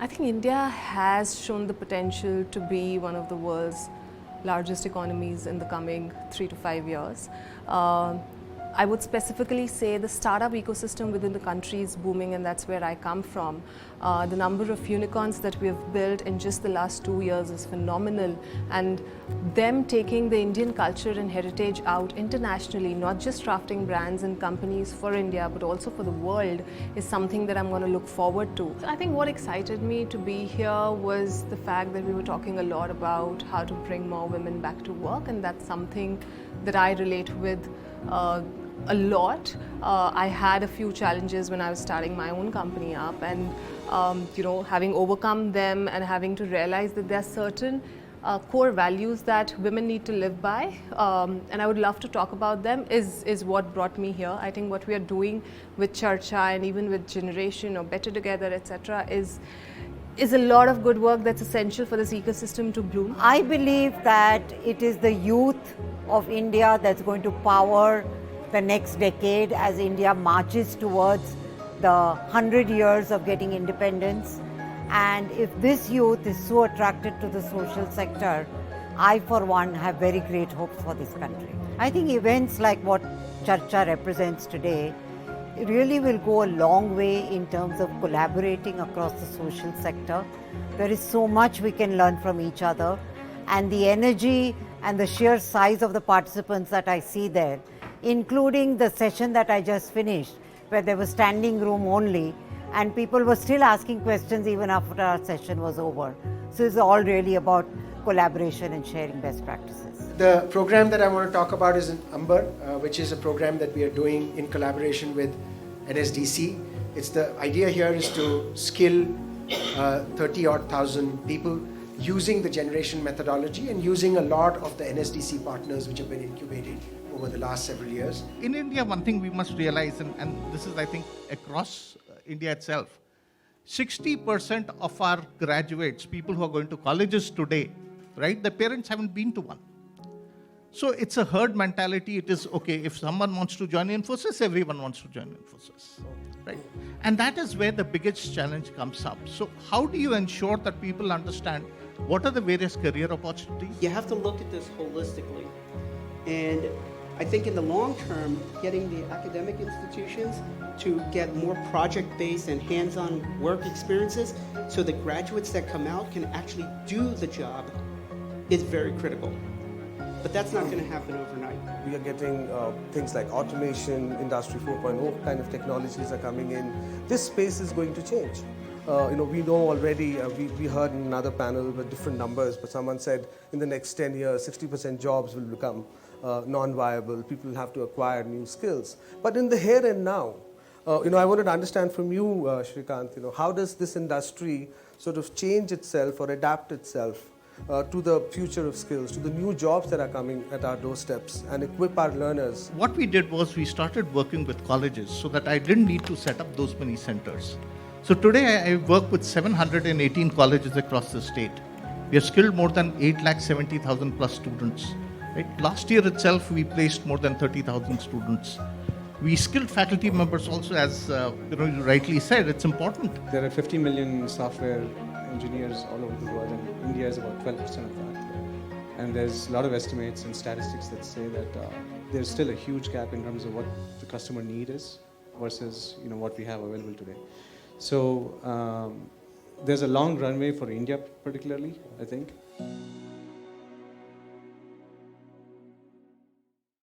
I think India has shown the potential to be one of the world's largest economies in the coming 3 to 5 years. I would specifically say the startup ecosystem within the country is booming, and that's where I come from. The number of unicorns that we have built in just the last 2 years is phenomenal, and them taking the Indian culture and heritage out internationally, not just crafting brands and companies for India but also for the world, is something that I'm going to look forward to. I think what excited me to be here was the fact that we were talking a lot about how to bring more women back to work, and that's something that I relate with a lot. I had a few challenges when I was starting my own company up, and having overcome them and having to realize that there are certain core values that women need to live by, and I would love to talk about them, is what brought me here. I think what we are doing with Charcha and even with Generation or Better Together, etc., is a lot of good work that's essential for this ecosystem to bloom. I believe that it is the youth of India that's going to power the next decade as India marches towards the 100 years of getting independence. And if this youth is so attracted to the social sector, I for one have very great hopes for this country. I think events like what Charcha represents today really will go a long way in terms of collaborating across the social sector. There is so much we can learn from each other, and the energy and the sheer size of the participants that I see there, including the session that I just finished, where there was standing room only, and people were still asking questions even after our session was over. So it's all really about collaboration and sharing best practices. The program that I want to talk about is in Amber, which is a program that we are doing in collaboration with NSDC. The idea here is to skill 30-odd thousand people using the generation methodology and using a lot of the NSDC partners which have been incubated over the last several years. In India, one thing we must realize, and this is, I think, across India itself, 60% of our graduates, people who are going to colleges today, right, their parents haven't been to one. So it's a herd mentality. It is, okay, if someone wants to join Infosys, everyone wants to join Infosys, right? And that is where the biggest challenge comes up. So how do you ensure that people understand what are the various career opportunities? You have to look at this holistically. And I think in the long term, getting the academic institutions to get more project-based and hands-on work experiences so the graduates that come out can actually do the job is very critical. But that's not going to happen overnight. We are getting things like automation, Industry 4.0 kind of technologies are coming in. This space is going to change. We know already, we heard in another panel with different numbers, but someone said in the next 10 years, 60% jobs will become non-viable. People will have to acquire new skills. But in the here and now, I wanted to understand from you, Shrikant, how does this industry sort of change itself or adapt itself to the future of skills, to the new jobs that are coming at our doorsteps, and equip our learners? What we did was we started working with colleges so that I didn't need to set up those many centers. So today I work with 718 colleges across the state. We have skilled more than 870,000 plus students. Right? Last year itself, we placed more than 30,000 students. We skilled faculty members also, as you rightly said, it's important. There are 50 million software engineers all over the world, and India is about 12% of that. And there's a lot of estimates and statistics that say that there's still a huge gap in terms of what the customer need is versus what we have available today. So there's a long runway for India particularly, I think.